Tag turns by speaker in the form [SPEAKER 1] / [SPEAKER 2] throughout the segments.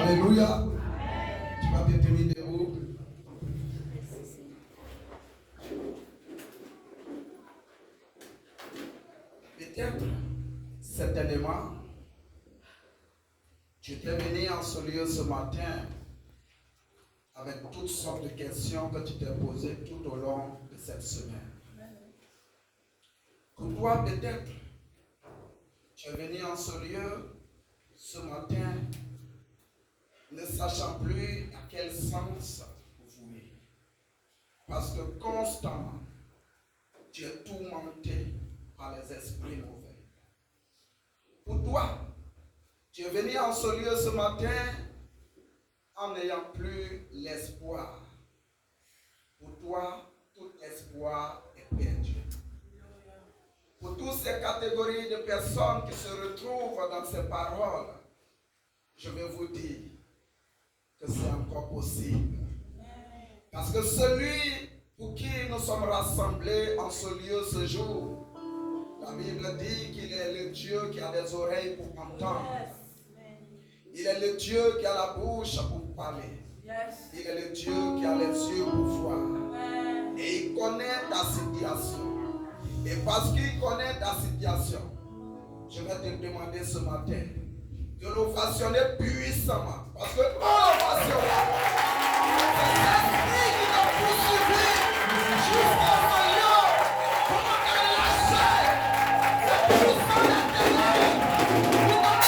[SPEAKER 1] Alléluia. Tu vas bien te mettre debout. Peut-être, certainement, tu t'es venu en ce lieu ce matin avec toutes sortes de questions que tu t'es posées tout au long de cette semaine. Pour toi, peut-être, tu es venu en ce lieu ce matin ne sachant plus à quel sens vouer. Parce que constamment, tu es tourmenté par les esprits mauvais. Pour toi, tu es venu en ce lieu ce matin en n'ayant plus l'espoir. Pour toi, tout espoir est perdu. Pour toutes ces catégories de personnes qui se retrouvent dans ces paroles, je vais vous dire que c'est encore possible. Parce que celui pour qui nous sommes rassemblés en ce lieu ce jour, la Bible dit qu'il est le Dieu qui a des oreilles pour entendre. Il est le Dieu qui a la bouche pour parler. Il est le Dieu qui a les yeux pour voir. Et il connaît ta situation. Et parce qu'il connaît ta situation, je vais te demander ce matin de nous façonner puissamment. Parce que nous nous façonnons. C'est l'esprit qui t'a poursuivi jusqu'à ce lieu. Comment qu'elle lâchait le puissant des ténèbres. Qui t'a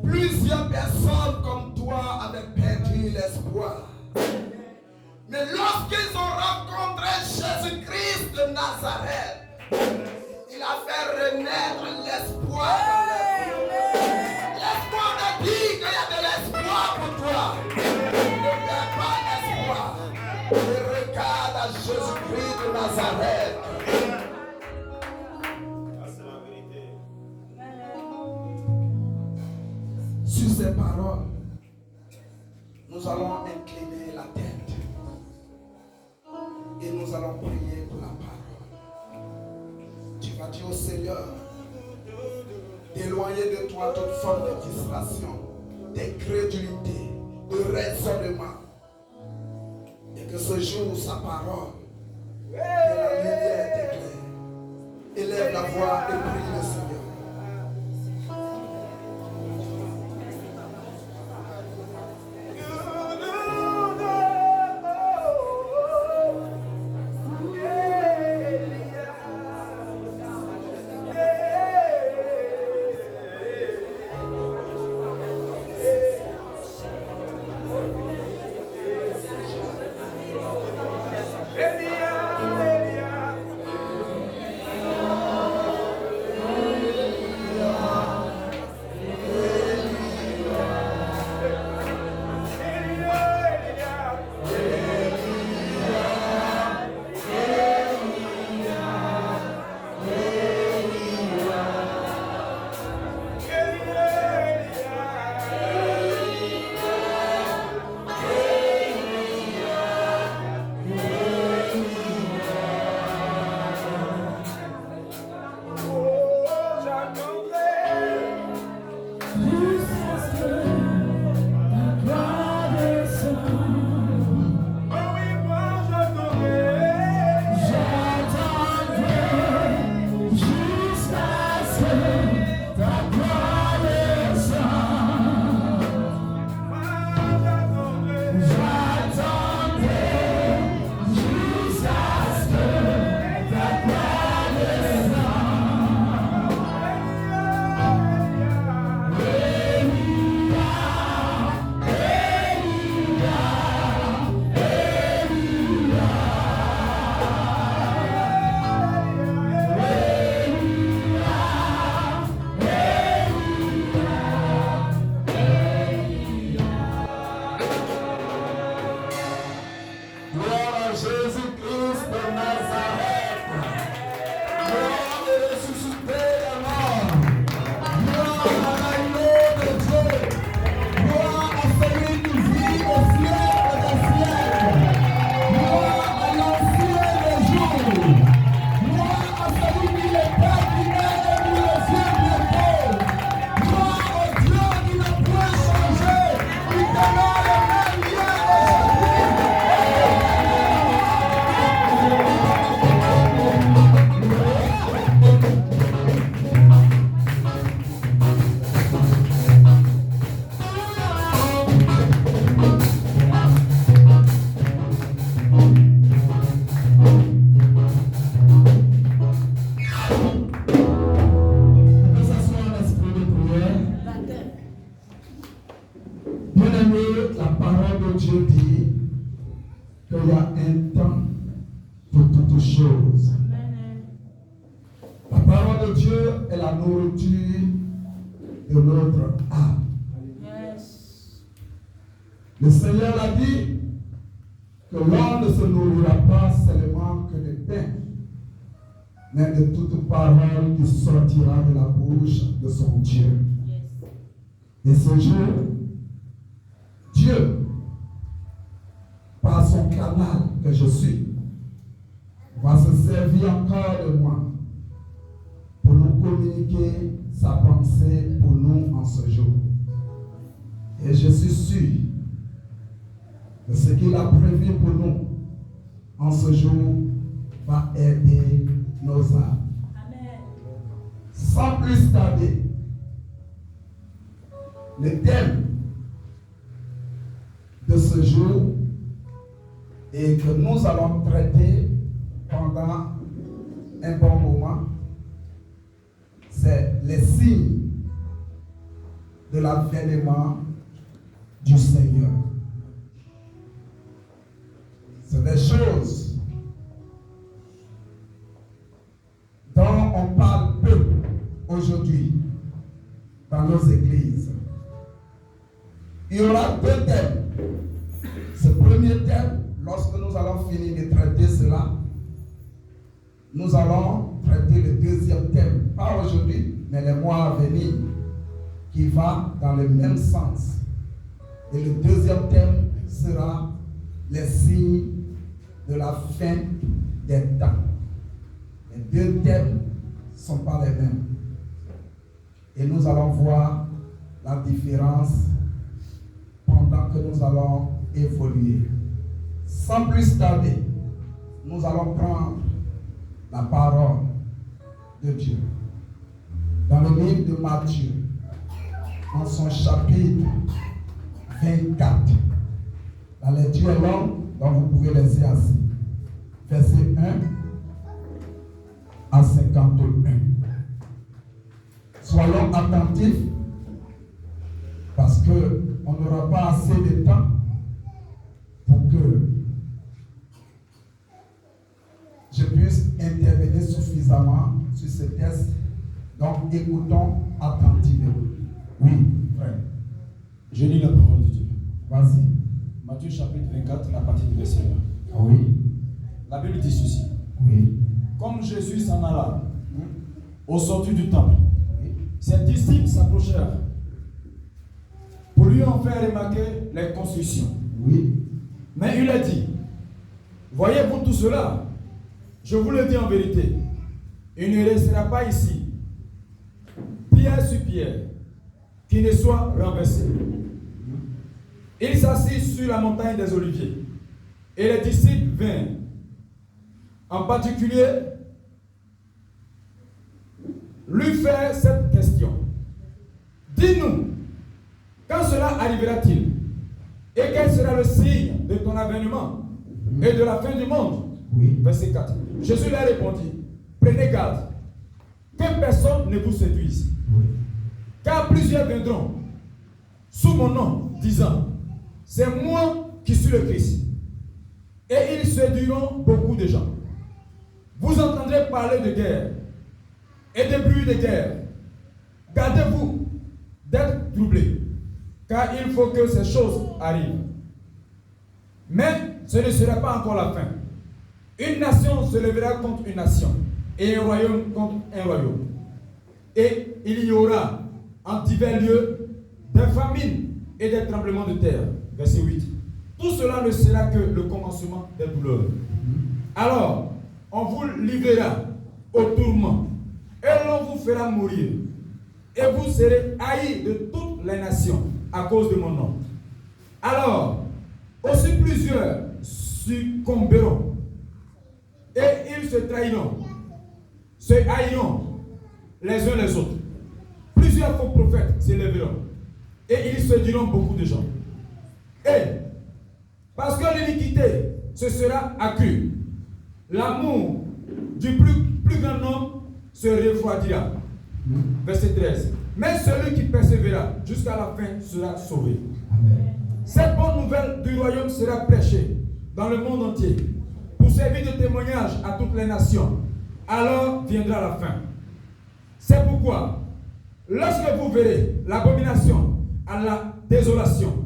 [SPEAKER 1] plusieurs personnes comme toi avaient perdu l'espoir. Mais lorsqu'ils ont rencontré Jésus-Christ de Nazareth, il a fait renaître l'espoir dans leur vie. L'espoir te dit qu'il y a de l'espoir pour toi. Ne perds pas l'espoir. Et regarde à Jésus-Christ de Nazareth. Sur ces paroles, nous allons incliner la tête et nous allons prier pour la parole. Tu vas dire au Seigneur d'éloigner de toi toute forme de distraction, d'incrédulité, de raisonnement, et que ce jour, sa parole, que la lumière t'éclaire. Élève la voix et prie le Seigneur.
[SPEAKER 2] qu'il y a un temps pour toutes choses. La parole de Dieu est la nourriture de notre âme. Le Seigneur a dit que l'homme ne se nourrira pas seulement que de pain, mais de toute parole qui sortira de la bouche de son Dieu. Et ce jour, Dieu, par son canal que je suis, va se servir encore de moi pour nous communiquer sa pensée pour nous en ce jour. Et je suis sûr que ce qu'il a prévu pour nous en ce jour va aider nos âmes. Amen. Sans plus tarder, le thème de ce jour et que nous allons traiter pendant un bon moment, c'est les signes de l'avènement du Seigneur. C'est des choses dont on parle peu aujourd'hui dans nos églises. Il y aura deux thèmes. Ce premier thème, lorsque nous allons finir de traiter cela, nous allons traiter le deuxième thème, pas aujourd'hui, mais les mois à venir, qui va dans le même sens. Et le deuxième thème sera les signes de la fin des temps. Les deux thèmes ne sont pas les mêmes. Et nous allons voir la différence pendant que nous allons évoluer. Sans plus tarder, nous allons prendre la parole de Dieu. Dans le livre de Matthieu, en son chapitre 24, la lecture est longue, donc vous pouvez laisser assis. Verset 1 à 51. Soyons attentifs parce qu'on n'aura pas assez de temps pour que je puisse intervenir suffisamment sur ce texte. Donc écoutons attentivement. Oui, frère.
[SPEAKER 3] Je lis la parole de Dieu.
[SPEAKER 2] Vas-y.
[SPEAKER 3] Matthieu chapitre 24, à partir du verset 1.
[SPEAKER 2] Oui.
[SPEAKER 3] La Bible dit ceci.
[SPEAKER 2] Oui.
[SPEAKER 3] Comme Jésus s'en alla au sortir du temple,
[SPEAKER 2] Oui.
[SPEAKER 3] ses disciples s'approchèrent pour lui en faire remarquer les constructions.
[SPEAKER 2] Oui.
[SPEAKER 3] Mais il a dit, voyez-vous tout cela? Je vous le dis en vérité, il ne restera pas ici pierre sur pierre qui ne soit renversé. Il s'assit sur la montagne des Oliviers et les disciples vinrent. En particulier, lui faire cette question. Dis-nous, quand cela arrivera-t-il? Et quel sera le signe de ton avènement et de la fin du monde?
[SPEAKER 2] Oui.
[SPEAKER 3] Verset 4. Jésus leur répondit, prenez garde, que personne ne vous séduise.
[SPEAKER 2] Oui.
[SPEAKER 3] Car plusieurs viendront sous mon nom, disant, c'est moi qui suis le Christ. Et ils séduiront beaucoup de gens. Vous entendrez parler de guerre et de bruit de guerre. Gardez-vous d'être troublés, car il faut que ces choses arrivent. Mais ce ne sera pas encore la fin. Une nation se lèvera contre une nation, et un royaume contre un royaume. Et il y aura en divers lieux des famines et des tremblements de terre. Verset 8. Tout cela ne sera que le commencement des douleurs. Alors, on vous livrera au tourment, et l'on vous fera mourir. Et vous serez haïs de toutes les nations à cause de mon nom. Alors, aussi plusieurs succomberont, et ils se trahiront, se haïront les uns les autres. Plusieurs faux prophètes s'élèveront, et ils séduiront beaucoup de gens. Et parce que l'iniquité se sera accrue, l'amour du plus grand nombre se refroidira. Verset 13. Mais celui qui persévérera jusqu'à la fin sera sauvé.
[SPEAKER 2] Amen.
[SPEAKER 3] Cette bonne nouvelle du royaume sera prêchée dans le monde entier pour servir de témoignage à toutes les nations, alors viendra la fin. C'est pourquoi, lorsque vous verrez l'abomination à la désolation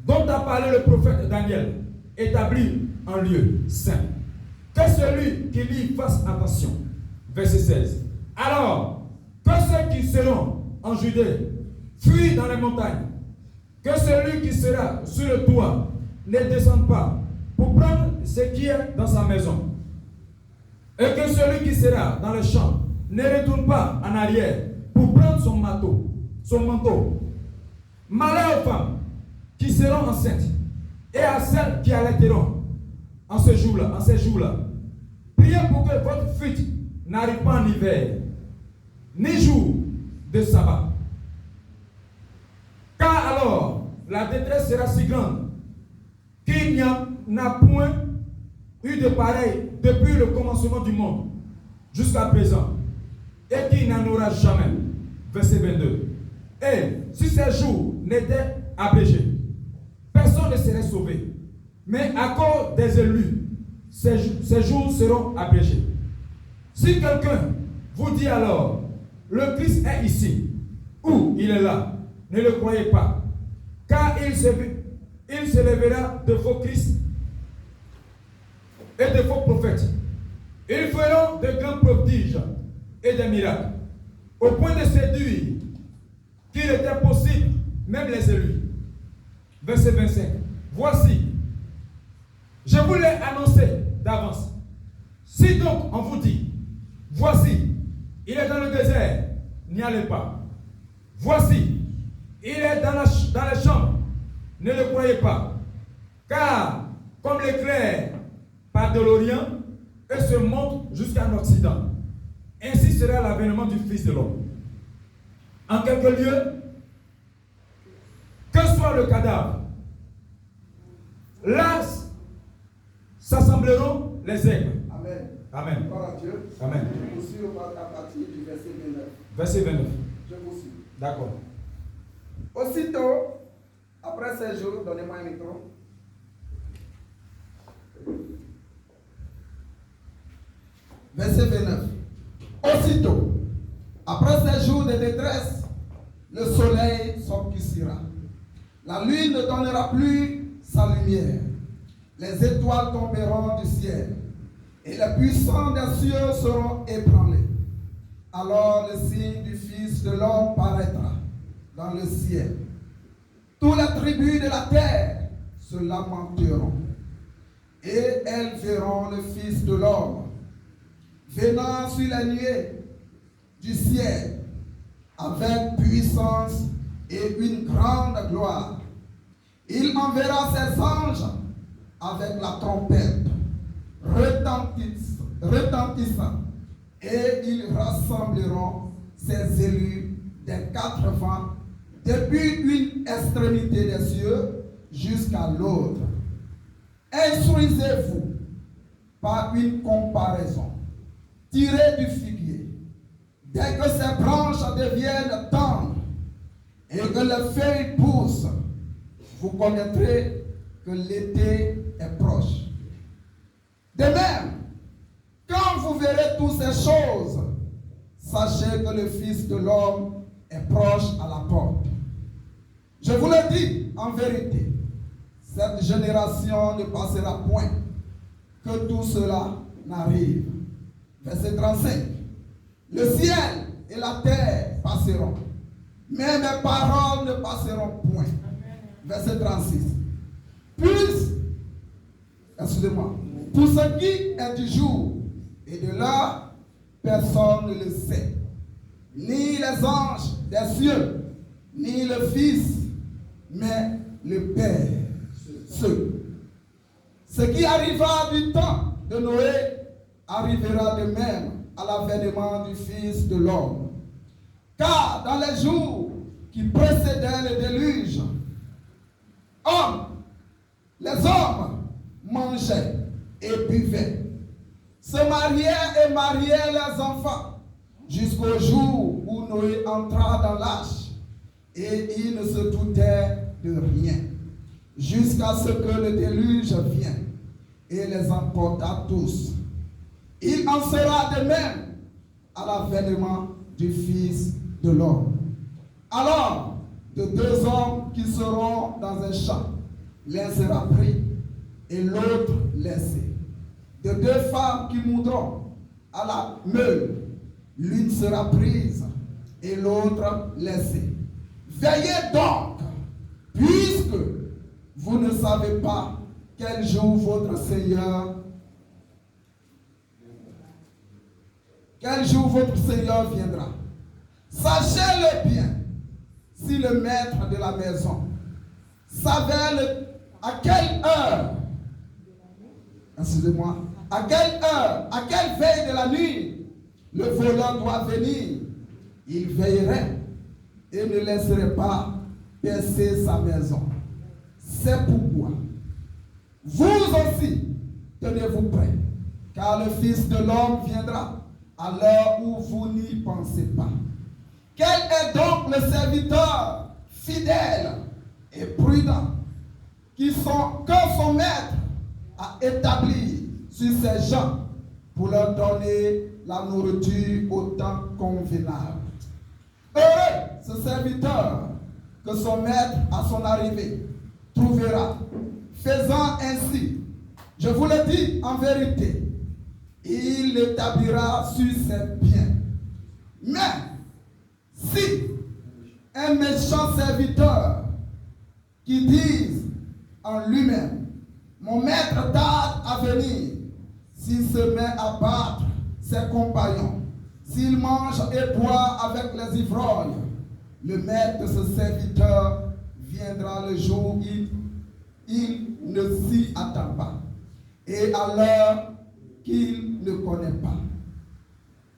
[SPEAKER 3] dont a parlé le prophète Daniel, établi en lieu saint, que celui qui lit fasse attention. Verset 16. Alors, que ceux qui seront en Judée fuient dans les montagnes, que celui qui sera sur le toit ne descende pas pour prendre ce qui est dans sa maison, et que celui qui sera dans le champ ne retourne pas en arrière pour prendre son manteau. Malheur aux femmes qui seront enceintes et à celles qui allaiteront en ces jours-là. Priez pour que votre fuite n'arrive pas en hiver, ni jour de sabbat. Car alors la détresse sera si grande qu'il n'y en a point eu de pareil depuis le commencement du monde jusqu'à présent, et qu'il n'en aura jamais. Verset 22. Et si ces jours n'étaient abrégés, personne ne serait sauvé. Mais à cause des élus, ces jours seront abrégés. Si quelqu'un vous dit alors, le Christ est ici, ou il est là, ne le croyez pas, car il se lèvera de faux Christ et de faux prophètes. Ils feront de grands prodiges et des miracles, au point de séduire qu'il était possible, même les élus. Verset 25. Voici, je vous l'ai annoncé d'avance. Si donc on vous dit, voici, il est dans le désert, n'y allez pas. Voici, il est dans les chambres, ne le croyez pas. Car, comme l'éclair part de l'Orient et se monte jusqu'en Occident, ainsi sera l'avènement du Fils de l'homme. En quelques lieux, que soit le cadavre, là s'assembleront les aigles.
[SPEAKER 2] Amen.
[SPEAKER 3] Amen.
[SPEAKER 2] Gloire à Dieu.
[SPEAKER 3] Amen.
[SPEAKER 2] Je vous suis à partir du verset 29.
[SPEAKER 3] Verset 29.
[SPEAKER 2] Je vous suis.
[SPEAKER 3] D'accord.
[SPEAKER 2] Aussitôt, après ces jours, donnez-moi un micro. Verset 29. Aussitôt, après ces jours de détresse, le soleil s'obscurcira. La lune ne donnera plus sa lumière. Les étoiles tomberont du ciel. Et les puissants des cieux seront ébranlés. Alors le signe du Fils de l'homme paraîtra dans le ciel. Toutes les tribus de la terre se lamenteront. Et elles verront le Fils de l'homme venant sur les nuées du ciel avec puissance et une grande gloire. Il enverra ses anges avec la trompette retentissant, et ils rassembleront ses élus des quatre vents depuis une extrémité des cieux jusqu'à l'autre. Instruisez-vous par une comparaison. Tirez du figuier. Dès que ses branches deviennent tendres et que les feuilles poussent, vous connaîtrez que l'été est proche. De même, quand vous verrez toutes ces choses, sachez que le Fils de l'homme est proche à la porte. Je vous le dis en vérité, cette génération ne passera point que tout cela n'arrive. Verset 35. Le ciel et la terre passeront, mais mes paroles ne passeront point. Verset 36. Pour ce qui est du jour et de l'heure, personne ne le sait. Ni les anges des cieux, ni le Fils, mais le Père. Ce qui arriva du temps de Noé arrivera de même à l'avènement du Fils de l'homme. Car dans les jours qui précédaient le déluge, les hommes mangeaient et buvaient, se mariaient et mariaient leurs enfants, jusqu'au jour où Noé entra dans l'arche, et il ne se doutait de rien. jusqu'à ce que le déluge vienne et les emporta tous. Il en sera de même à l'avènement du Fils de l'homme. Alors, de deux hommes qui seront dans un champ, l'un sera pris et l'autre laissé. De deux femmes qui moudront à la meule, l'une sera prise et l'autre laissée. Veillez donc, puisque vous ne savez pas quel jour votre Seigneur viendra. Sachez-le bien, si le maître de la maison savait à quelle heure, à quelle veille de la nuit le voleur doit venir, il veillerait et ne laisserait pas percer sa maison. C'est pourquoi vous aussi tenez-vous prêts, car le Fils de l'homme viendra à l'heure où vous n'y pensez pas. Quel est donc le serviteur fidèle et prudent que son maître a établi sur ses gens pour leur donner la nourriture au temps convenable? Heureux ce serviteur que son maître à son arrivée trouvera. Faisant ainsi, je vous le dis en vérité, il l'établira sur ses biens. Mais si un méchant serviteur qui dise en lui-même, mon maître tarde à venir, s'il se met à battre ses compagnons, s'il mange et boit avec les ivrognes, le maître de ce serviteur viendra le jour où il ne s'y attend pas, et à l'heure qu'il ne connaît pas.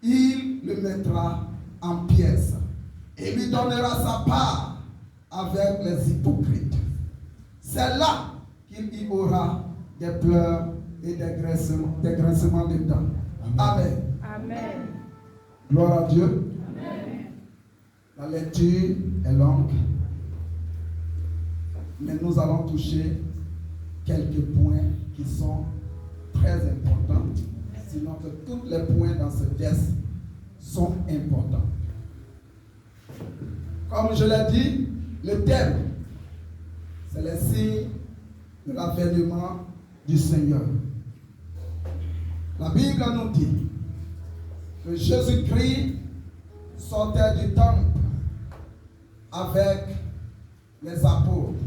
[SPEAKER 2] Il le mettra en pièces et lui donnera sa part avec les hypocrites. C'est là qu'il y aura des pleurs et des grincements de dents. Amen.
[SPEAKER 4] Amen.
[SPEAKER 2] Gloire à Dieu.
[SPEAKER 4] Amen.
[SPEAKER 2] La lecture est longue, mais nous allons toucher quelques points qui sont très importants, sinon que tous les points dans ce texte sont importants. Comme je l'ai dit, le thème, c'est les signes de l'avènement du Seigneur. La Bible nous dit que Jésus-Christ sortait du temple avec les apôtres.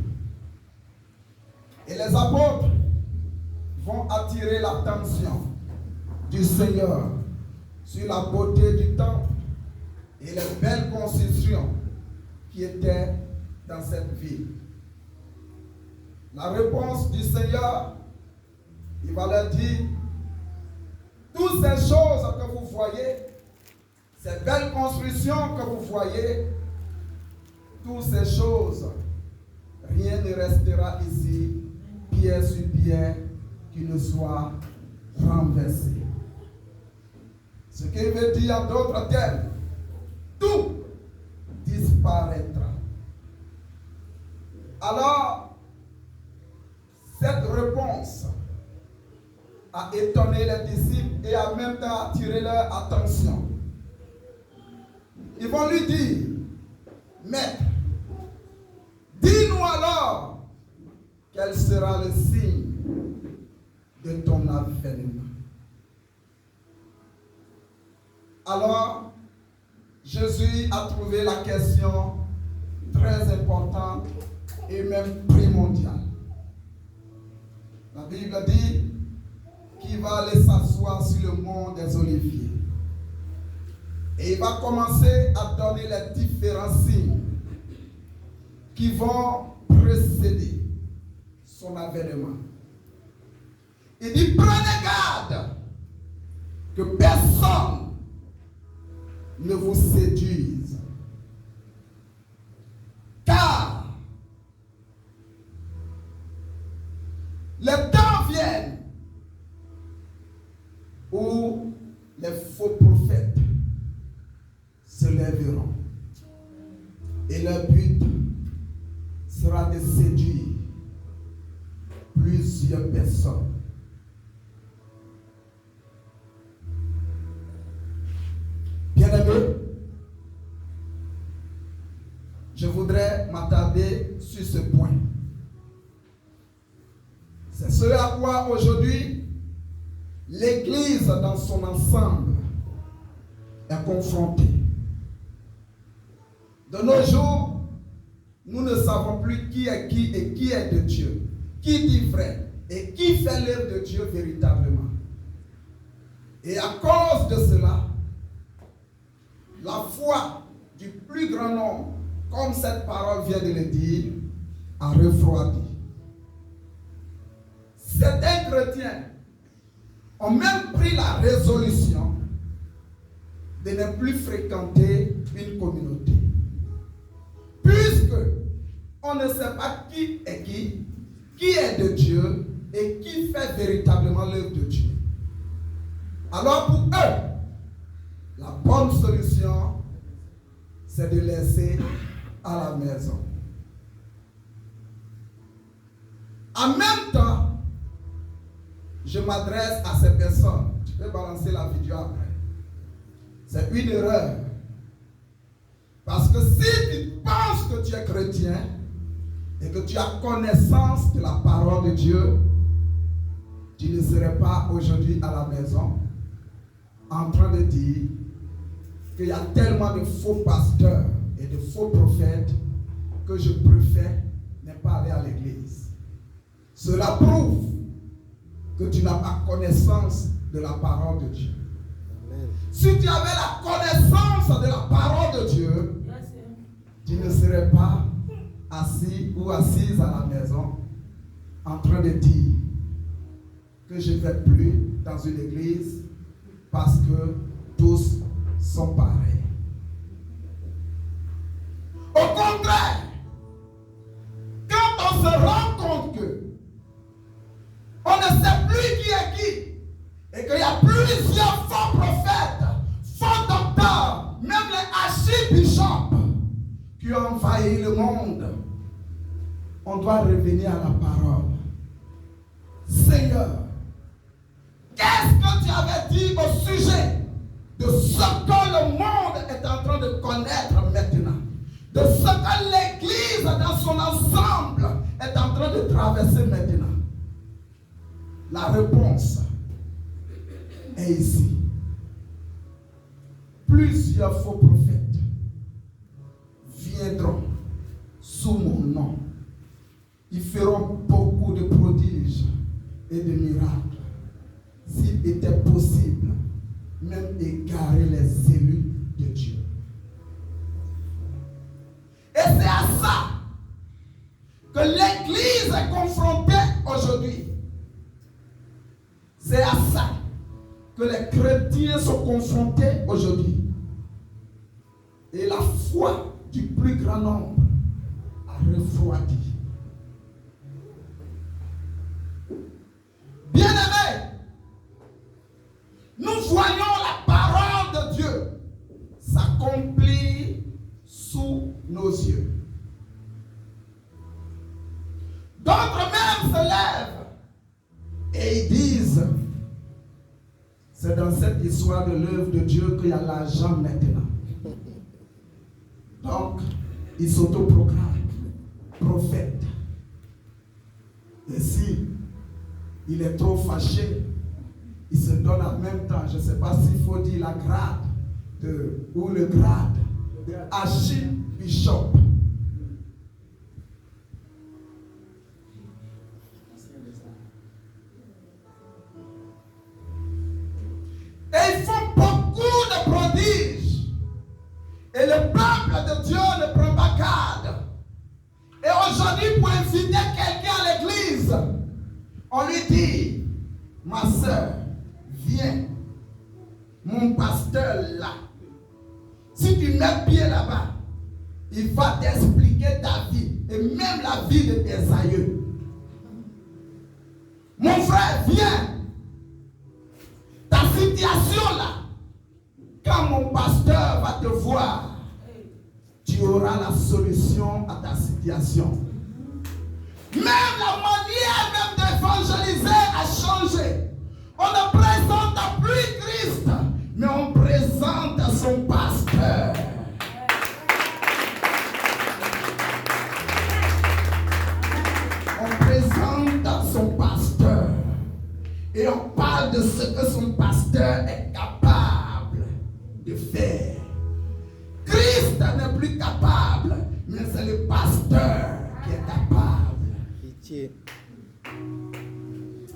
[SPEAKER 2] Et les apôtres vont attirer l'attention du Seigneur sur la beauté du temple et les belles constructions qui étaient dans cette ville. La réponse du Seigneur, il va leur dire, toutes ces choses que vous voyez, ces belles constructions que vous voyez, toutes ces choses, rien ne restera ici, pierre sur pierre, qui ne soit renversé. Ce qui veut dire en d'autres termes, tout disparaîtra. Alors, cette réponse a étonné les disciples et a même temps attiré leur attention. Ils vont lui dire, Maître, dis-nous alors quel sera le signe de ton avènement. Alors, Jésus a trouvé la question très importante et même primordiale. La Bible dit qu'il va aller s'asseoir sur le mont des Oliviers. Et il va commencer à donner les différents signes qui vont précéder son avènement. Il dit, prenez garde que personne ne vous séduise. Car les temps viennent où les faux prophètes se lèveront. Et leur but sera de séduire plusieurs personnes. Bien-aimés, je voudrais m'attarder sur ce point. C'est ce à quoi aujourd'hui l'Église dans son ensemble est confrontée. De nos jours, nous ne savons plus qui est qui et qui est de Dieu, qui dit vrai et qui fait l'œuvre de Dieu véritablement. Et à cause de cela, la foi du plus grand nombre, comme cette parole vient de le dire, a refroidi. Certains chrétiens ont même pris la résolution de ne plus fréquenter une communauté. Puisque on ne sait pas qui est de Dieu et qui fait véritablement l'œuvre de Dieu. Alors pour eux, la bonne solution, c'est de laisser à la maison. En même temps, je m'adresse à ces personnes. Tu peux balancer la vidéo après. C'est une erreur. Parce que si tu penses que tu es chrétien et que tu as connaissance de la parole de Dieu, tu ne serais pas aujourd'hui à la maison en train de dire qu'il y a tellement de faux pasteurs et de faux prophètes que je préfère ne pas aller à l'église. Cela prouve que tu n'as pas connaissance de la parole de Dieu. Amen. Si tu avais la connaissance de la parole de Dieu, tu ne serais pas assis ou assise à la maison en train de dire que je ne vais plus dans une église parce que tous sont pareils. Au contraire, quand on se rend compte que on ne sait plus qui est qui et qu'il y a plusieurs faux prophètes, faux docteurs, même les archibishops qui ont envahi le monde, on doit revenir à la parole. Seigneur, qu'est-ce que tu avais dit au sujet de ce que le monde est en train de connaître maintenant, de ce que l'Église dans son ensemble est en train de traverser maintenant? La réponse est ici. Plusieurs faux prophètes viendront sous mon nom. Ils feront beaucoup de prodiges et de miracles. S'il était possible, même égarer les élus de Dieu. Et c'est à ça que l'Église est confrontée aujourd'hui. C'est à ça que les chrétiens sont confrontés aujourd'hui. Et la foi du plus grand nombre a refroidi. Bien-aimés, nous voyons la parole de Dieu s'accomplir sous nos yeux. D'autres même se lèvent et ils disent, c'est dans cette histoire de l'œuvre de Dieu qu'il y a l'argent maintenant. Donc, ils s'autoproclament prophètes. Et si il est trop fâché, il se donne en même temps, je ne sais pas s'il faut dire la grade ou le grade de archibishop. Et ils font beaucoup de prodiges. Et le peuple de Dieu ne prend pas garde. Et aujourd'hui, pour inviter quelqu'un à l'église, on lui dit, ma soeur, viens, mon pasteur là. Si tu mets pied là-bas, il va t'expliquer ta vie et même la vie de tes aïeux. Mon frère, viens. Ta situation là, quand mon pasteur va te voir, tu auras la solution à ta situation. Même la manière même d'évangéliser on parle de ce que son pasteur est capable de faire. Christ n'est plus capable, mais c'est le pasteur qui est capable.
[SPEAKER 4] Pitié.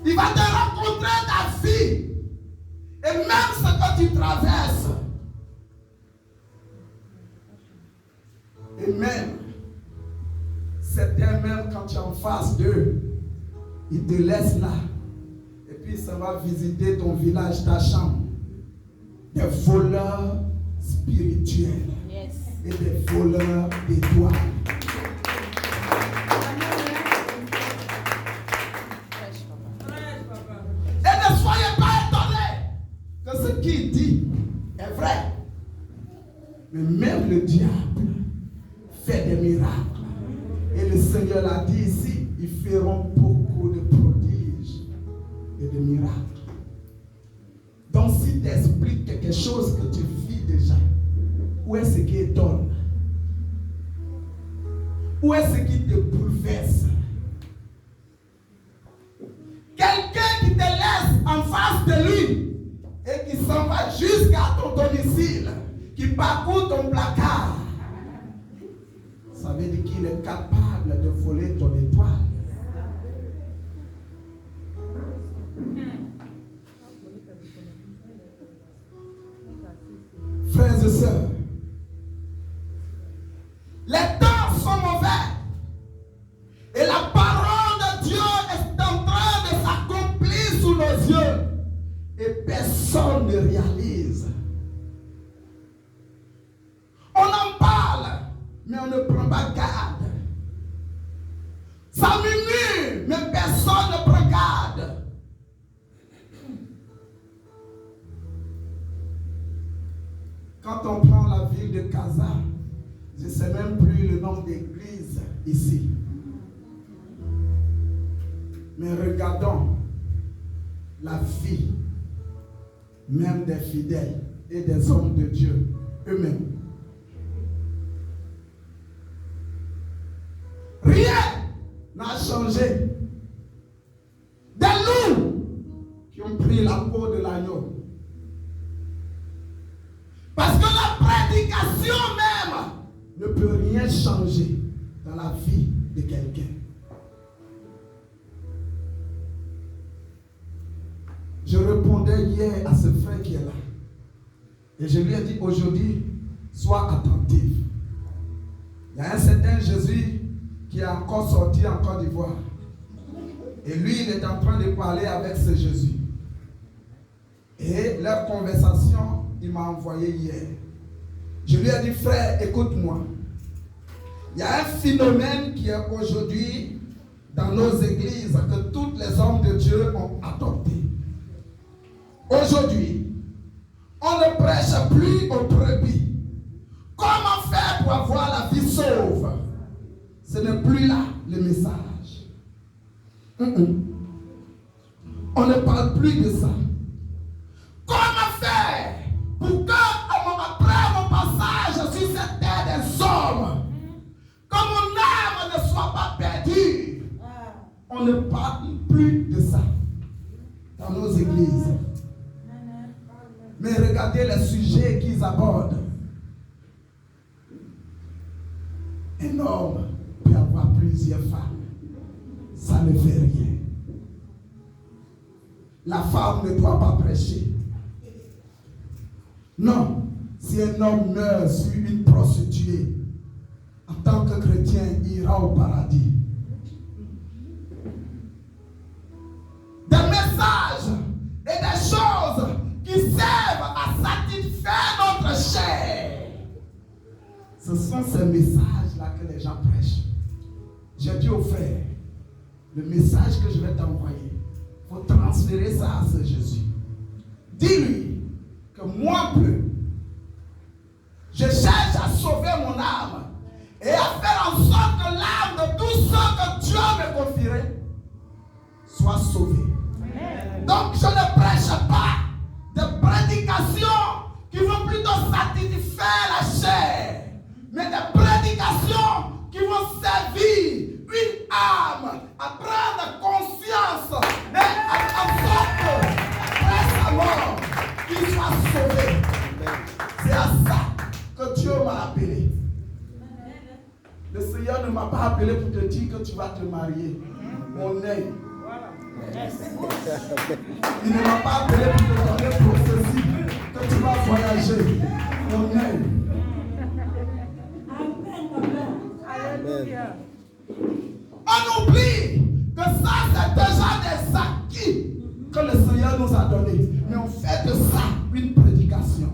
[SPEAKER 2] Il va te rencontrer ta vie. Et même ce que tu traverses. Et même, certains même quand tu es en face d'eux, ils te laissent là. Et puis ça va visiter ton village, ta chambre. Des voleurs spirituels.
[SPEAKER 5] Yes.
[SPEAKER 2] Et des voleurs d'étoiles. Et ne soyez pas étonnés que ce qu'il dit est vrai. Mais même le diable fait des miracles. Et le Seigneur l'a dit ici, ils feront beaucoup de prodiges et de miracles. Donc si tu expliques quelque chose que tu vis déjà, où est-ce qui étonne? Où est-ce qui te bouleverse? Quelqu'un qui te laisse en face de lui et qui s'en va jusqu'à ton domicile, qui parcourt ton placard, ça veut dire qu'il est capable de voler ton étoile. Frères et sœurs, les temps sont mauvais et la parole de Dieu est en train de s'accomplir sous nos yeux et personne ne réalise. On en parle, mais on ne prend pas garde. Ça murmure, mais personne ne prend garde. Quand on prend la ville de Casa, je ne sais même plus le nombre d'églises ici. Mais regardons la vie, même des fidèles et des hommes de Dieu eux-mêmes. Rien n'a changé. Des loups qui ont pris la peau de l'agneau. Parce que la prédication même ne peut rien changer dans la vie de quelqu'un. Je répondais hier à ce frère qui est là. Et je lui ai dit aujourd'hui, sois attentif. Il y a un certain Jésus qui est encore sorti en Côte d'Ivoire. Et lui, il est en train de parler avec ce Jésus. Et leur conversation, il m'a envoyé hier. Je lui ai dit, frère, écoute-moi. Il y a un phénomène qui est aujourd'hui dans nos églises que tous les hommes de Dieu ont adopté. Aujourd'hui, on ne prêche plus aux brebis. Comment faire pour avoir la vie sauve? Ce n'est plus là le message. On ne parle plus de ça. Comment faire pour que, après mon passage sur cette terre des hommes, que mon âme ne soit pas perdue? On ne parle plus de ça dans nos églises. Mais regardez les sujets qu'ils abordent. Un homme peut avoir plusieurs femmes. Ça ne fait rien. La femme ne doit pas prêcher. Non, si un homme meurt sur une prostituée, en tant que chrétien, il ira au paradis. Des messages et des choses qui servent à satisfaire notre chair. Ce sont ces messages-là que les gens prêchent. J'ai dit au frère, le message que je vais t'envoyer, il faut transférer ça à ce Jésus. Dis-lui que moi plus, je cherche à sauver mon âme et à faire en sorte que l'âme de tous ceux que Dieu me confierait soit sauvée. Donc je ne prêche pas de prédications qui vont plutôt satisfaire la chair, mais des prédications qui vont servir une âme à prendre conscience et à sorte ne m'a pas appelé pour te dire que tu vas te marier. Mon œil. Il ne m'a pas appelé pour te donner prophétie que tu vas voyager. Mon œil. On oublie que ça, c'est déjà des acquis que le Seigneur nous a donnés. Mais on fait de ça une prédication.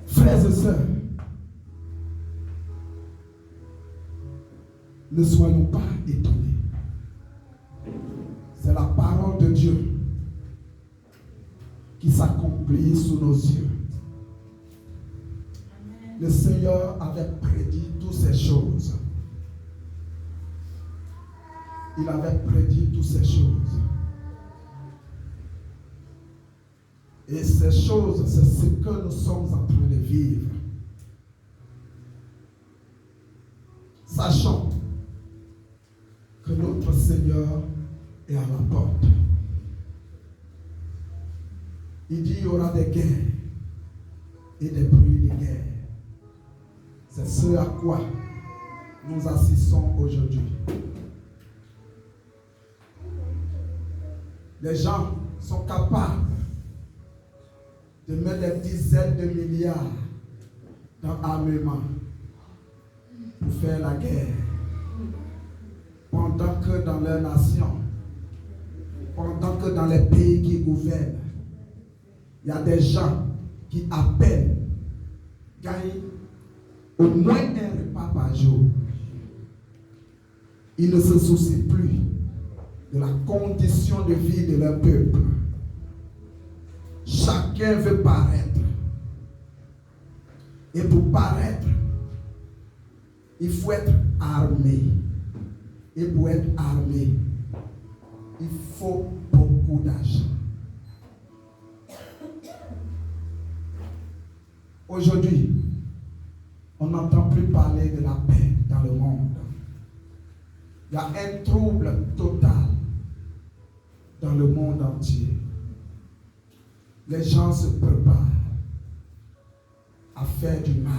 [SPEAKER 2] Frères et sœurs, ne soyons pas étonnés. C'est la parole de Dieu qui s'accomplit sous nos yeux. Le Seigneur avait prédit toutes ces choses. Il avait prédit toutes ces choses. Et ces choses, c'est ce que nous sommes en train de vivre. Sachant que notre Seigneur est à la porte. Il dit qu'il y aura des guerres et des bruits de guerre. C'est ce à quoi nous assistons aujourd'hui. Les gens sont capables de mettre des dizaines de milliards dans l'armement pour faire la guerre. Pendant que dans leur nation, pendant que dans les pays qui gouvernent, il y a des gens qui à peine gagnent au moins un repas par jour. Ils ne se soucient plus de la condition de vie de leur peuple. Chacun veut paraître. Et pour paraître, il faut être armé. Et pour être armé, il faut beaucoup d'argent. Aujourd'hui, on n'entend plus parler de la paix dans le monde. Il y a un trouble total dans le monde entier. Les gens se préparent à faire du mal.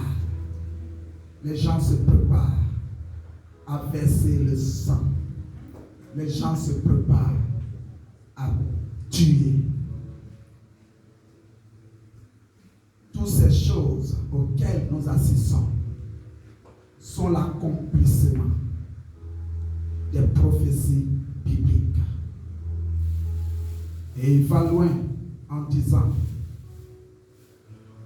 [SPEAKER 2] Les gens se préparent à verser le sang. Les gens se préparent à tuer. Toutes ces choses auxquelles nous assistons sont l'accomplissement des prophéties bibliques. Et il va loin en disant: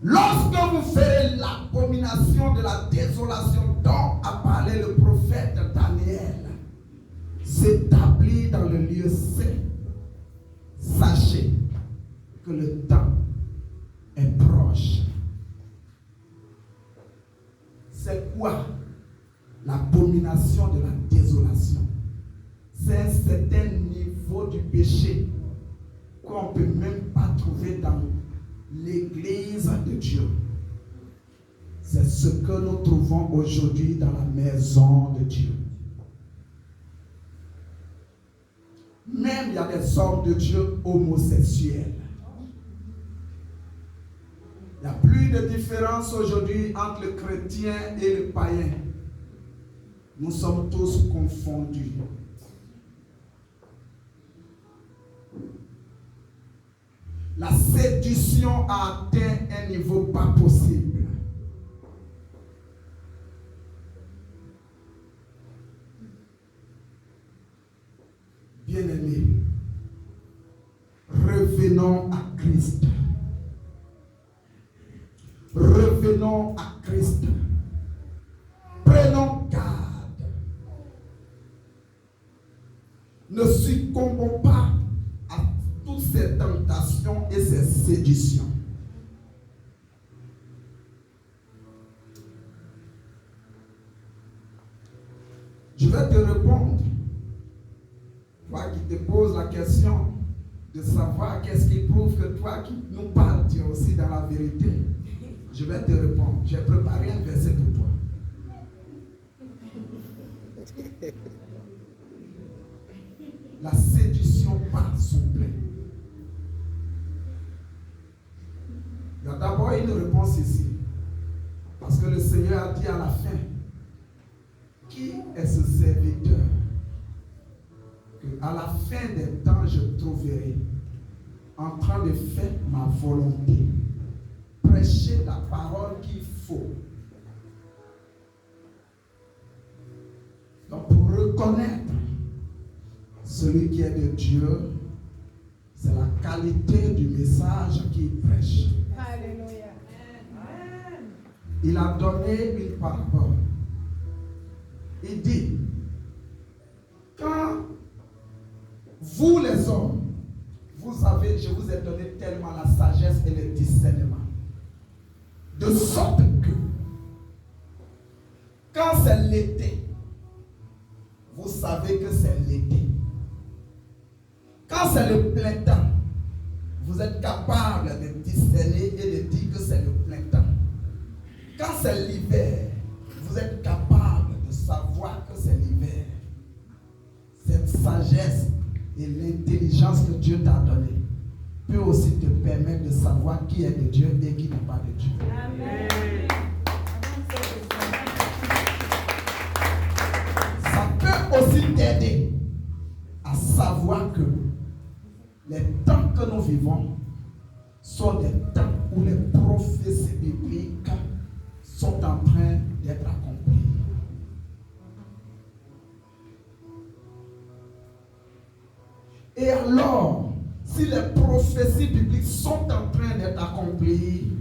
[SPEAKER 2] lorsque vous ferez l'abomination de la désolation dont a parlé le prophète Daniel, s'établit dans le lieu saint, sachez que le temps est proche. C'est quoi l'abomination de la désolation? C'est un certain niveau du péché qu'on ne peut même pas trouver dans l'église de Dieu. C'est ce que nous trouvons aujourd'hui dans la maison de Dieu. Même il y a des hommes de Dieu homosexuels. Il n'y a plus de différence aujourd'hui entre le chrétien et le païen. Nous sommes tous confondus. La séduction a atteint un niveau pas possible. Bien-aimés, revenons à Christ. Revenons à Christ. Prenons garde. Ne succombons pas à toutes ces tentations et ces séductions. Je vais te répondre. Toi qui te poses la question de savoir qu'est-ce qui prouve que toi qui nous parles, tu es aussi dans la vérité. Je vais te répondre. J'ai préparé un verset pour toi. La séduction par son plein. une réponse ici. Parce que le Seigneur a dit à la fin, qui est ce serviteur que à la fin des temps je trouverai en train de faire ma volonté, prêcher la parole qu'il faut. Donc pour reconnaître celui qui est de Dieu, c'est la qualité du message qu'il prêche.
[SPEAKER 4] Alléluia.
[SPEAKER 2] Il a donné une parole. Il dit, quand vous les hommes, je vous ai donné tellement la sagesse et le discernement, de sorte que, quand c'est l'été, vous savez que c'est l'été. Quand c'est le plein temps, vous êtes capable de discerner et de dire que c'est le plein temps. Quand c'est l'hiver, vous êtes capable de savoir que c'est l'hiver. Cette sagesse et l'intelligence que Dieu t'a donnée peut aussi te permettre de savoir qui est de Dieu et qui n'est pas de Dieu.
[SPEAKER 4] Amen.
[SPEAKER 2] Ça peut aussi t'aider à savoir que les temps que nous vivons sont des temps où les prophéties bibliques sont en train d'être accomplies. Et alors, si les prophéties bibliques sont en train d'être accomplies,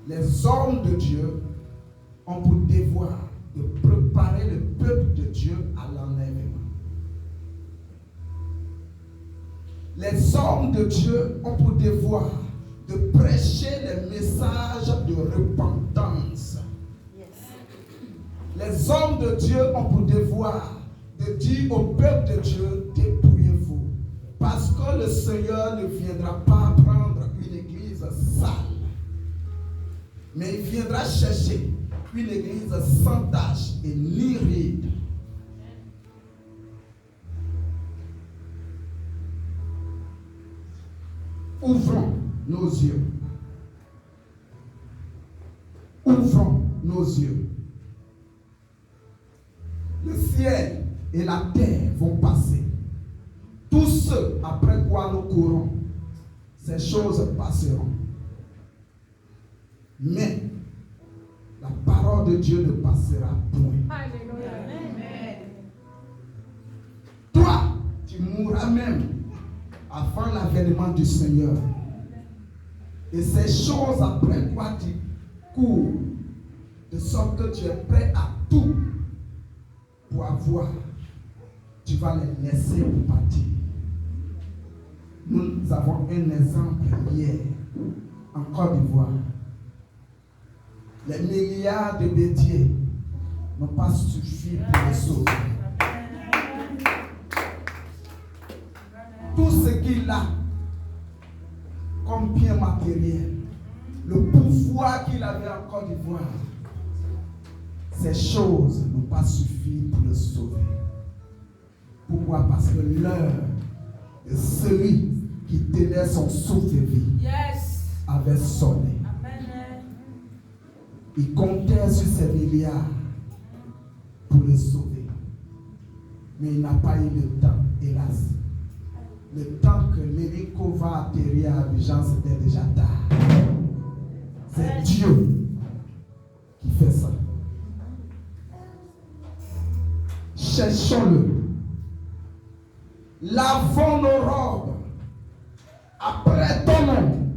[SPEAKER 2] les hommes de Dieu ont pour devoir de préparer le peuple de Dieu à l'enlèvement. Les hommes de Dieu ont pour devoir de prêcher les messages de repentance. Les hommes de Dieu ont pour devoir de dire au peuple de Dieu, dépouillez-vous. Parce que le Seigneur ne viendra pas prendre une église sale, mais il viendra chercher une église sans tache et ni ride. Ouvrons nos yeux. Ouvrons nos yeux. Le ciel et la terre vont passer. Tous ceux après quoi nous courons, ces choses passeront. Mais la parole de Dieu ne passera point.
[SPEAKER 4] Alléluia. Amen.
[SPEAKER 2] Toi, tu mourras même avant l'avènement du Seigneur. Et ces choses après quoi tu cours, de sorte que tu es prêt à tout pour avoir, tu vas les laisser pour partir. Nous avons un exemple hier en Côte d'Ivoire. Les milliards de bétiers n'ont pas suffi pour les sauver. Tout ce qu'il a comme bien matériel, le pouvoir qu'il avait en Côte d'Ivoire, ces choses n'ont pas suffi pour le sauver. Pourquoi? Parce que l'heure de celui qui tenait son souffle de vie avait sonné. Il comptait sur ces milliards pour le sauver. Mais il n'a pas eu le temps, hélas. Le temps que l'hélico va atterrir à Abidjan, c'était déjà tard. C'est Dieu qui fait ça. Cherchons-le. Lavons nos robes. Après ton nom.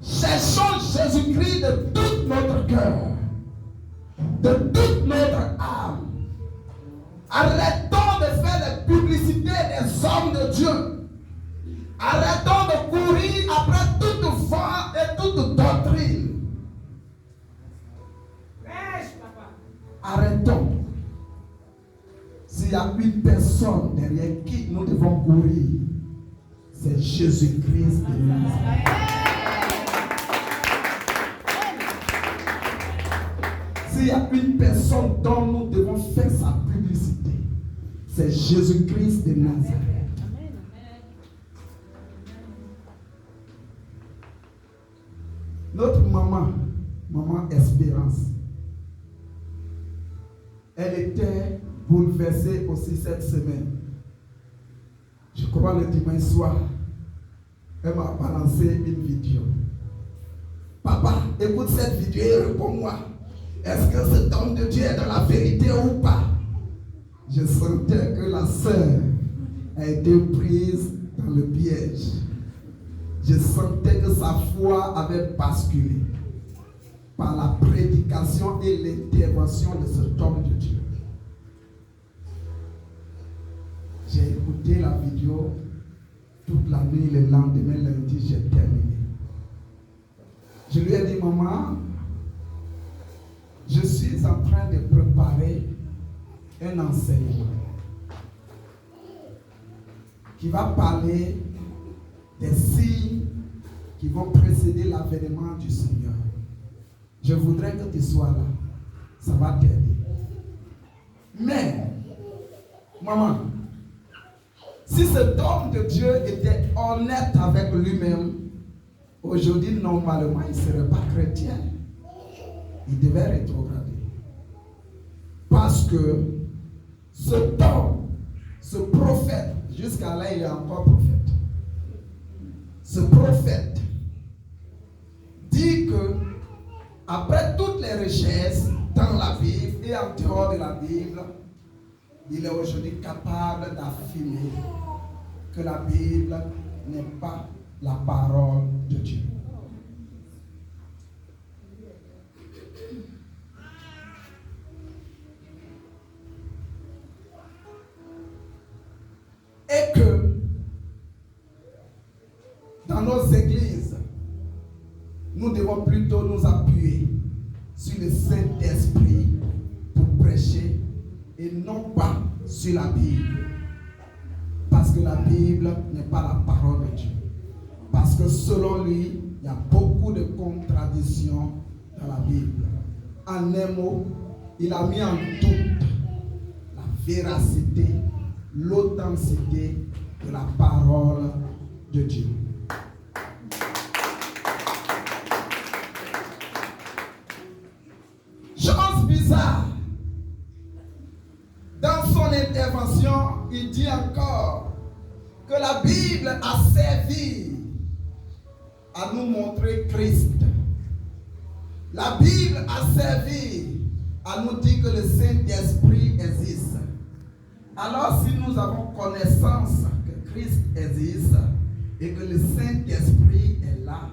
[SPEAKER 2] Cherchons Jésus-Christ de tout notre cœur, de toute notre âme. Arrêtons de faire les publicités des hommes de Dieu. Arrêtons de courir après toute foi et toute doctrine. Arrêtons. S'il y a une personne derrière qui nous devons courir, c'est Jésus-Christ de Nazareth. S'il y a une personne dont nous devons faire sa publicité, c'est Jésus-Christ de Nazareth. Notre maman, maman Espérance, elle était bouleversée aussi cette semaine. Je crois le dimanche soir, elle m'a balancé une vidéo. Papa, écoute cette vidéo et réponds-moi. Est-ce que cet homme de Dieu est dans la vérité ou pas? Je sentais que la sœur a été prise dans le piège. Je sentais que sa foi avait basculé par la prédication et l'intervention de cet homme de Dieu. J'ai écouté la vidéo toute la nuit, le lendemain, lundi, j'ai terminé. Je lui ai dit, maman, je suis en train de préparer un enseignement qui va parler des signes qui vont précéder l'avènement du Seigneur. Je voudrais que tu sois là. Ça va t'aider. Mais, maman, si cet homme de Dieu était honnête avec lui-même, aujourd'hui, normalement, il ne serait pas chrétien. Il devait rétrograder. Parce que cet homme, ce prophète, jusqu'à là, il est encore prophète. Ce prophète dit que, après toutes les richesses dans la Bible et en dehors de la Bible, il est aujourd'hui capable d'affirmer que la Bible n'est pas la parole de Dieu. Et que dans nos églises, nous devons plutôt nous appuyer sur le Saint-Esprit pour prêcher et non pas sur la Bible. Parce que la Bible n'est pas la parole de Dieu. Parce que selon lui, il y a beaucoup de contradictions dans la Bible. En un mot, il a mis en doute la véracité, l'authenticité de la parole de Dieu. Chose bizarre, dans son intervention, il dit encore que la Bible a servi à nous montrer Christ. La Bible a servi à nous dire que le Saint-Esprit existe. Alors si nous avons connaissance que Christ existe et que le Saint-Esprit est là,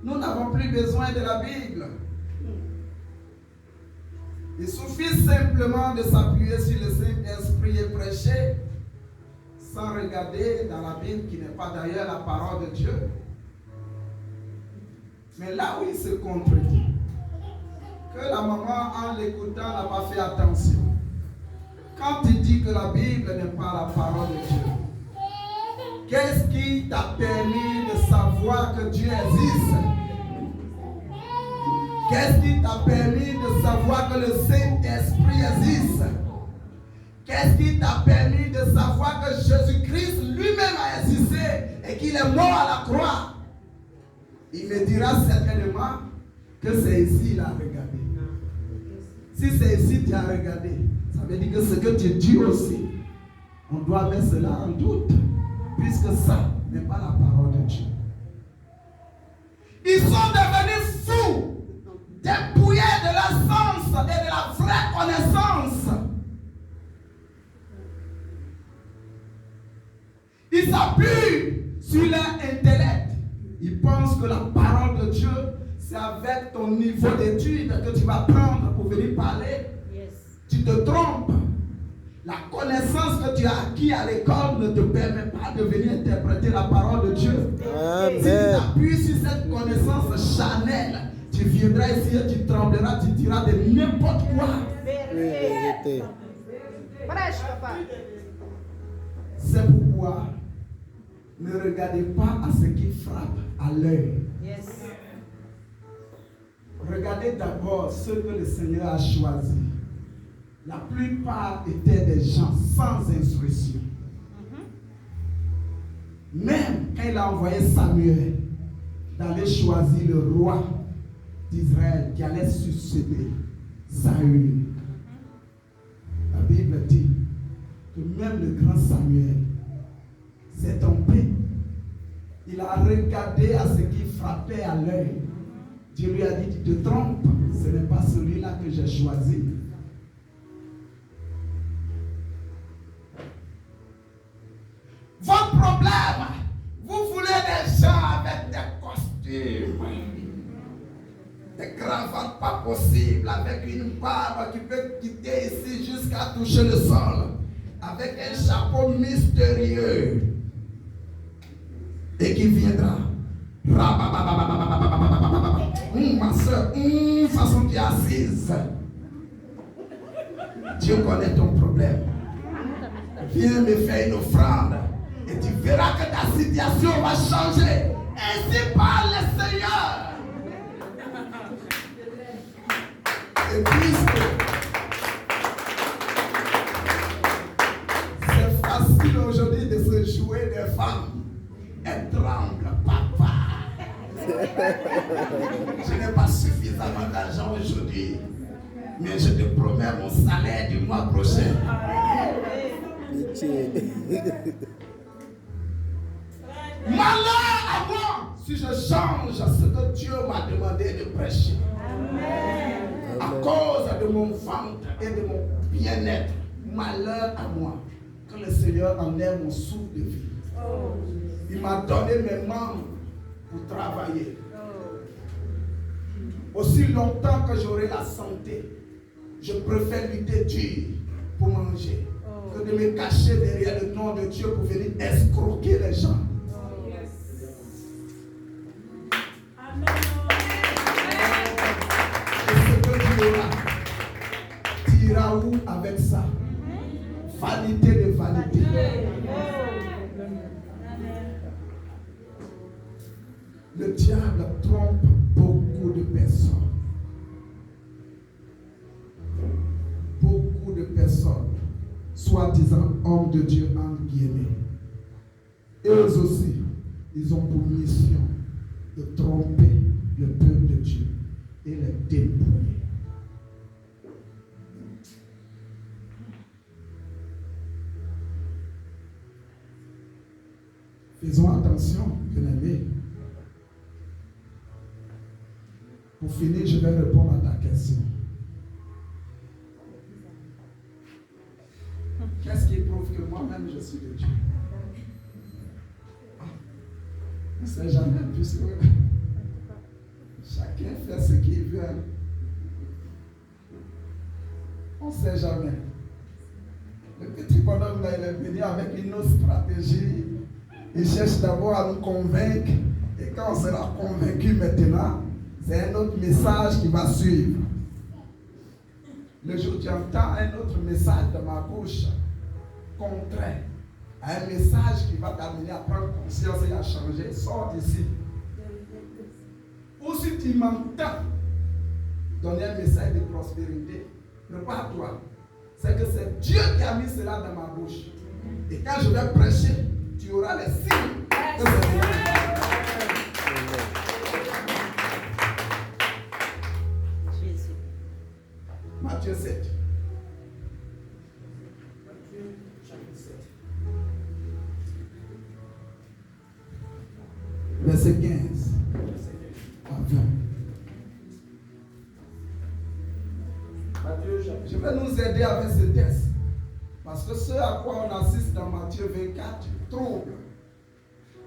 [SPEAKER 2] nous n'avons plus besoin de la Bible. Il suffit simplement de s'appuyer sur le Saint-Esprit et prêcher sans regarder dans la Bible qui n'est pas d'ailleurs la parole de Dieu. Mais là où il se contredit, que la maman en l'écoutant n'a pas fait attention. Quand il dit que la Bible n'est pas la parole de Dieu, qu'est-ce qui t'a permis de savoir que Dieu existe? Qu'est-ce qui t'a permis de savoir que le Saint-Esprit existe? Qu'est-ce qui t'a permis de savoir que Jésus-Christ lui-même a existé et qu'il est mort à la croix? Il me dira certainement que c'est ici qu'il a regardé. Si c'est ici que tu as regardé, ça veut dire que ce que tu dis aussi, on doit mettre cela en doute, puisque ça n'est pas la parole de Dieu. Ils sont devenus fous, dépouillés de leur sens et de la vraie connaissance. Ils s'appuient sur leur intellect. Ils pensent que la parole de Dieu, c'est avec ton niveau d'études que tu vas prendre pour venir parler. Yes. Tu te trompes. La connaissance que tu as acquis à l'école ne te permet pas de venir interpréter la parole de Dieu. Amen. Si tu t'appuies sur cette connaissance charnelle, tu viendras ici et tu trembleras, tu diras de n'importe quoi.
[SPEAKER 4] Vérité. Prêche, papa.
[SPEAKER 2] C'est pourquoi ne regardez pas à ce qui frappe à l'œil. Yes. Regardez d'abord ceux que le Seigneur a choisis. La plupart étaient des gens sans instruction. Même quand il a envoyé Samuel d'aller choisir le roi d'Israël qui allait succéder Saül. La Bible dit que même le grand Samuel s'est trompé. Il a regardé à ce qui frappait à l'œil. Dieu lui a dit, tu te trompes, ce n'est pas celui-là que j'ai choisi. Votre problème, vous voulez des gens avec des costumes, des cravates pas possibles, avec une barbe qui peut quitter ici jusqu'à toucher le sol, avec un chapeau mystérieux, et qui viendra. Ma soeur, façon tu es assise. Dieu connaît ton problème. Viens me faire une offrande et tu verras que ta situation va changer. Ainsi parle le Seigneur. Et puisque c'est facile aujourd'hui de se jouer des femmes, elles tremblent, papa. Je n'ai pas suffisamment d'argent aujourd'hui, mais je te promets mon salaire du mois prochain. Malheur à moi si je change ce que Dieu m'a demandé de prêcher. À cause de mon ventre et de mon bien-être, malheur à moi que le Seigneur enlève mon souffle de vie. Il m'a donné mes membres pour travailler. Aussi longtemps que j'aurai la santé, je préfère lutter dur pour manger que de me cacher derrière le nom de Dieu pour venir escroquer les gens. Et ce que tu auras, tu iras où avec ça? Vanité de vanité. Le diable trompe beaucoup de personnes. Beaucoup de personnes, soi-disant hommes de Dieu, entre guillemets. Eux aussi, ils ont pour mission de tromper le peuple de Dieu et les dépouiller. Faisons attention, bien-aimés. Pour finir, je vais répondre à ta question. Qu'est-ce qui prouve que moi-même je suis de Dieu? On ne sait jamais, puisque chacun fait ce qu'il veut. On ne sait jamais. Le petit bonhomme là, il est venu avec une autre stratégie. Il cherche d'abord à nous convaincre. Et quand on sera convaincu maintenant, c'est un autre message qui va suivre. Le jour où tu entends un autre message de ma bouche, contraire à un message qui va t'amener à prendre conscience et à changer, sors d'ici. Ou si tu m'entends donner un message de prospérité, prépare-toi. C'est que c'est Dieu qui a mis cela dans ma bouche. Et quand je vais prêcher, tu auras les signes que c'est Dieu. Matthieu 7. Verset 15 à 20. Je vais nous aider avec ce texte. Parce que ce à quoi on assiste dans Matthieu 24 trouble.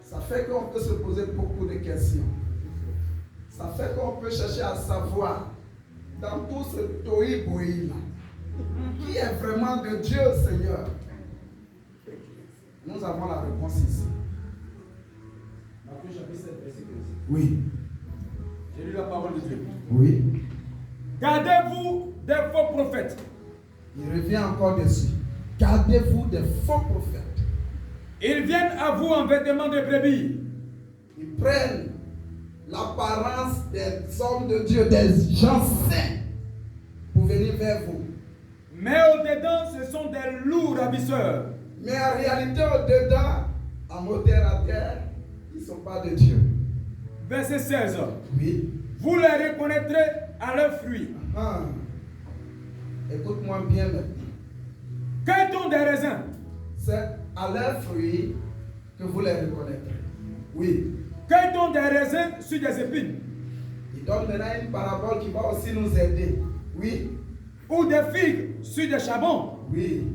[SPEAKER 2] Ça fait qu'on peut se poser beaucoup de questions. Ça fait qu'on peut chercher à savoir dans tout ce tohu-bohi là, qui est vraiment de Dieu, Seigneur? Nous avons la réponse ici.
[SPEAKER 3] Matthieu chapitre 7, verset 15.
[SPEAKER 2] Oui.
[SPEAKER 3] J'ai lu la parole de Dieu.
[SPEAKER 2] Oui.
[SPEAKER 3] Gardez-vous des faux prophètes.
[SPEAKER 2] Il revient encore dessus. Gardez-vous des faux prophètes.
[SPEAKER 3] Ils viennent à vous en vêtements de brebis.
[SPEAKER 2] Ils prennent l'apparence des hommes de Dieu, des gens saints, pour venir vers vous.
[SPEAKER 3] Mais au-dedans, ce sont des loups ravisseurs.
[SPEAKER 2] Mais en réalité, au-dedans, à mot terre à terre, ils ne sont pas de Dieu.
[SPEAKER 3] Verset 16.
[SPEAKER 2] Oui.
[SPEAKER 3] Vous les reconnaîtrez à leurs fruits.
[SPEAKER 2] Ah. Écoute-moi bien maintenant.
[SPEAKER 3] Cueille-t-on des raisins?
[SPEAKER 2] C'est à leurs fruits que vous les reconnaîtrez. Oui.
[SPEAKER 3] Cueille-t-on des raisins sur des épines?
[SPEAKER 2] Il donne maintenant une parabole qui va aussi nous aider. Oui.
[SPEAKER 3] Ou des figues sur des charbons?
[SPEAKER 2] Oui.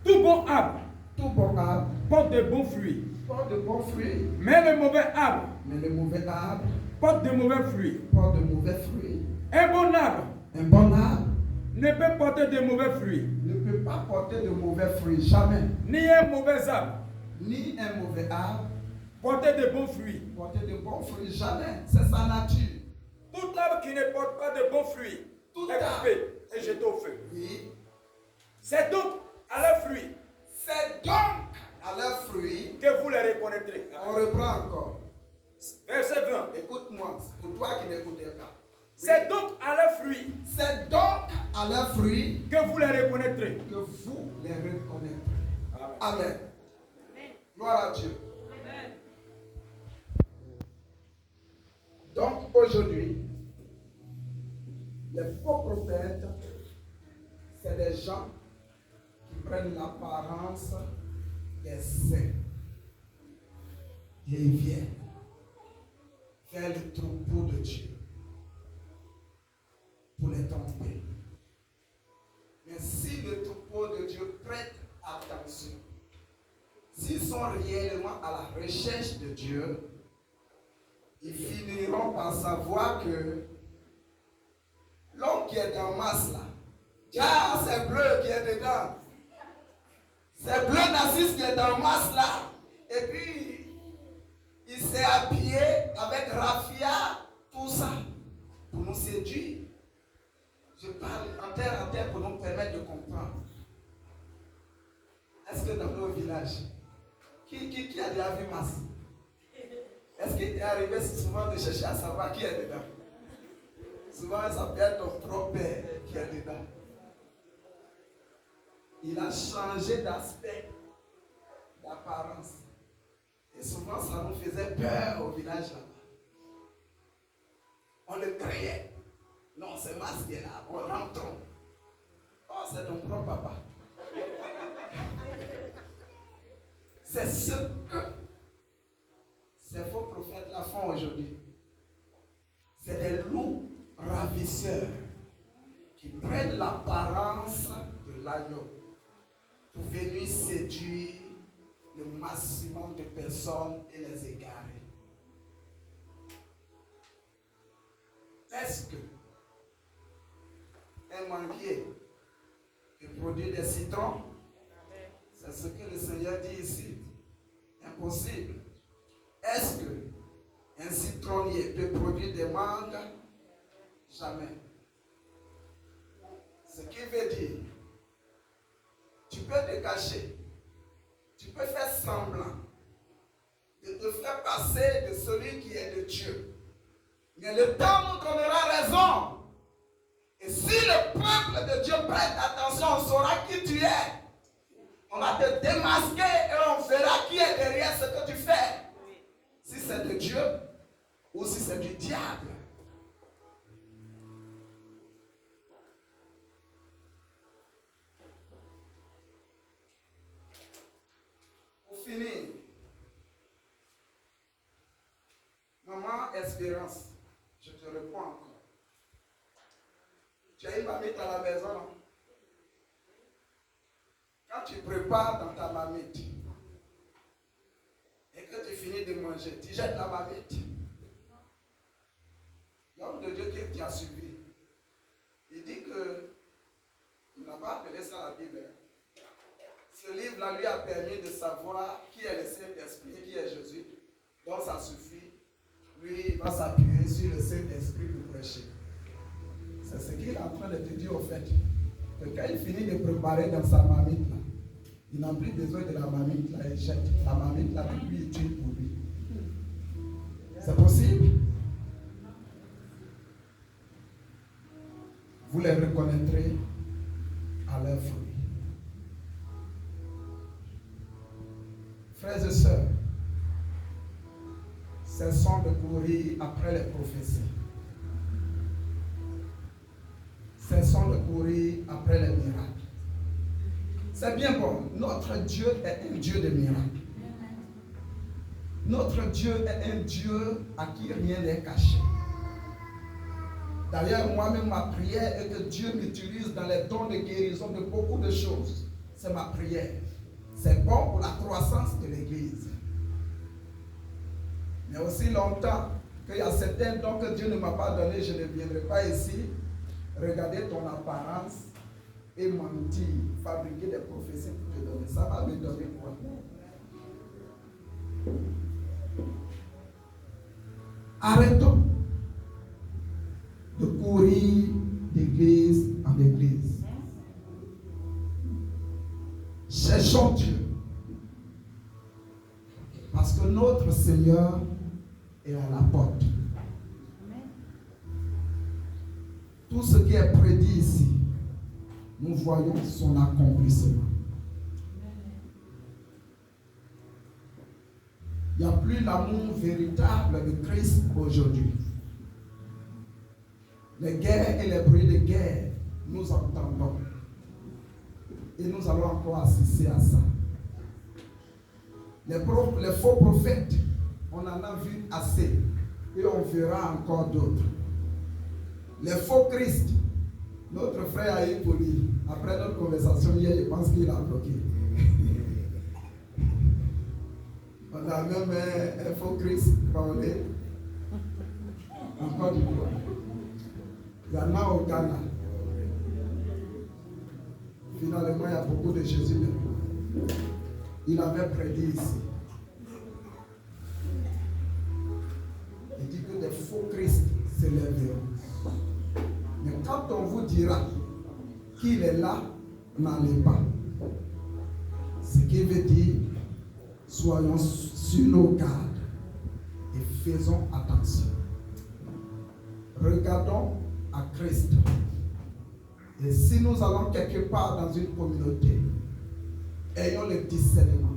[SPEAKER 3] Tout bon arbre
[SPEAKER 2] Tout bon arbre
[SPEAKER 3] porte de bons fruits.
[SPEAKER 2] porte de bons fruits,
[SPEAKER 3] Mais le mauvais arbre
[SPEAKER 2] mais le mauvais arbre
[SPEAKER 3] porte de mauvais fruits.
[SPEAKER 2] porte de mauvais fruits.
[SPEAKER 3] Un bon arbre
[SPEAKER 2] Un bon arbre
[SPEAKER 3] ne peut porter de mauvais fruits.
[SPEAKER 2] ne peut pas porter de mauvais fruits, jamais.
[SPEAKER 3] Ni un mauvais arbre
[SPEAKER 2] Ni un mauvais arbre
[SPEAKER 3] porter de bons fruits.
[SPEAKER 2] porter de bons fruits, jamais. C'est sa nature.
[SPEAKER 3] Tout arbre qui ne porte pas de bons fruits
[SPEAKER 2] Tout
[SPEAKER 3] est
[SPEAKER 2] arbre.
[SPEAKER 3] coupé et jeté au feu.
[SPEAKER 2] Oui.
[SPEAKER 3] C'est donc à leurs fruits
[SPEAKER 2] C'est donc à leurs fruits.
[SPEAKER 3] que vous les reconnaîtrez.
[SPEAKER 2] On reprend encore.
[SPEAKER 3] Verset 20.
[SPEAKER 2] Écoute-moi, pour toi qui n'écoutais pas.
[SPEAKER 3] C'est donc à leurs fruits
[SPEAKER 2] C'est donc à leurs fruits
[SPEAKER 3] que vous les reconnaîtrez.
[SPEAKER 2] que vous les reconnaîtrez. Amen. Gloire à Dieu. Donc aujourd'hui, les faux prophètes, c'est des gens qui prennent l'apparence des saints. Et ils viennent vers le troupeau de Dieu pour les tromper. Mais si le troupeau de Dieu prête attention, s'ils sont réellement à la recherche de Dieu, ils finiront par savoir que l'homme qui est en masse là, c'est bleu qui est dedans. C'est bleu Narcisse qui est en masse là. Et puis, il s'est habillé avec raffia, tout ça, pour nous séduire. Je parle en terre pour nous permettre de comprendre. Est-ce que dans nos villages, qui a déjà vu masse? Est-ce qu'il est arrivé souvent de chercher à savoir qui est dedans? Souvent, ça peut être ton propre père qui est dedans. Il a changé d'aspect, d'apparence. Et souvent, ça nous faisait peur au village là-bas. On le criait. Non, c'est Mas qui est là. On rentre. Oh, c'est ton propre papa. C'est ce que ces faux prophètes-là font aujourd'hui. C'est des loups ravisseurs qui prennent l'apparence de l'agneau pour venir séduire le maximum de personnes et les égarer. Est-ce que un manguier qui produit des citrons, c'est ce que le Seigneur dit ici, impossible. Est-ce que un citronnier peut produire des mangues? Jamais. Ce qui veut dire, tu peux te cacher, tu peux faire semblant de te faire passer de celui qui est de Dieu. Mais le temps nous donnera raison. Et si le peuple de Dieu prête attention, on saura qui tu es. On va te démasquer et on verra qui est derrière ce que tu fais. Si c'est de Dieu ou si c'est du diable. Pour finir, maman Espérance, je te réponds encore. Tu as une mamite à la maison, non? Quand tu prépares dans ta mamite et que tu finis de manger, tu jettes la mamite. L'homme de Dieu qui t'a suivi, il dit que il n'a pas appelé ça la Bible. Ce livre-là lui a permis de savoir qui est le Saint-Esprit et qui est Jésus. Donc ça suffit. Lui, il va s'appuyer sur le Saint-Esprit pour prêcher. C'est ce qu'il est en train de te dire au fait. Que quand il finit de préparer dans sa mamite, là, il n'a plus besoin de la mamite, là, il jette la mamite, là, que lui utile pour lui. C'est possible? Vous les reconnaîtrez à leurs fruits. Frères et sœurs, cessons de courir après les prophéties. Cessons de courir après les miracles. C'est bien bon. Notre Dieu est un Dieu de miracles. Notre Dieu est un Dieu à qui rien n'est caché. D'ailleurs, moi-même, ma prière est que Dieu m'utilise dans les dons de guérison de beaucoup de choses. C'est ma prière. C'est bon pour la croissance de l'Église. Mais aussi longtemps qu'il y a certains dons que Dieu ne m'a pas donnés, je ne viendrai pas ici regarder ton apparence et mentir, fabriquer des prophéties pour te donner. Ça va me donner quoi? Arrêtons de courir d'église en église. Cherchons Dieu. Parce que notre Seigneur est à la porte. Tout ce qui est prédit ici, nous voyons son accomplissement. Il n'y a plus l'amour véritable de Christ aujourd'hui. Les guerres et les bruits de guerre, nous entendons. Et nous allons encore assister à ça. Les faux prophètes, on en a vu assez. Et on verra encore d'autres. Les faux Christ, notre frère a eu poli. Après notre conversation hier, je pense qu'il a bloqué. On a même un faux Christ parlé. Encore du coup. Il y en a au Ghana. Finalement, il y a beaucoup de Jésus. Il avait prédit ici. Il dit que des faux Christ s'élèveront. Mais quand on vous dira qu'il est là, n'allez pas. Ce qui veut dire, soyons sur nos gardes et faisons attention. Regardons à Christ. Et si nous allons quelque part dans une communauté, ayons le discernement.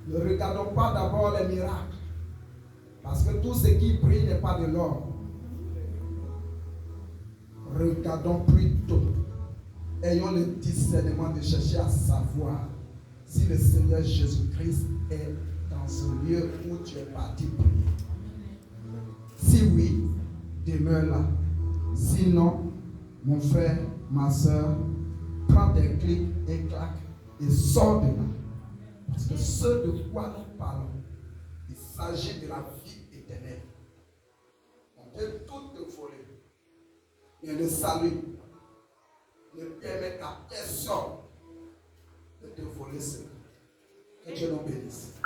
[SPEAKER 2] Ne regardons pas d'abord les miracles. Parce que tout ce qui brille n'est pas de l'or. Regardons plutôt. Ayons le discernement de chercher à savoir si le Seigneur Jésus-Christ est dans ce lieu où tu es parti prier. Si oui, demeure là. Sinon, mon frère, ma soeur, prends des clics et claques et sors de là. Parce que ce de quoi nous parlons, il s'agit de la vie éternelle. On peut tout te voler. Mais le salut ne permet à personne de te voler cela. Que Dieu nous bénisse.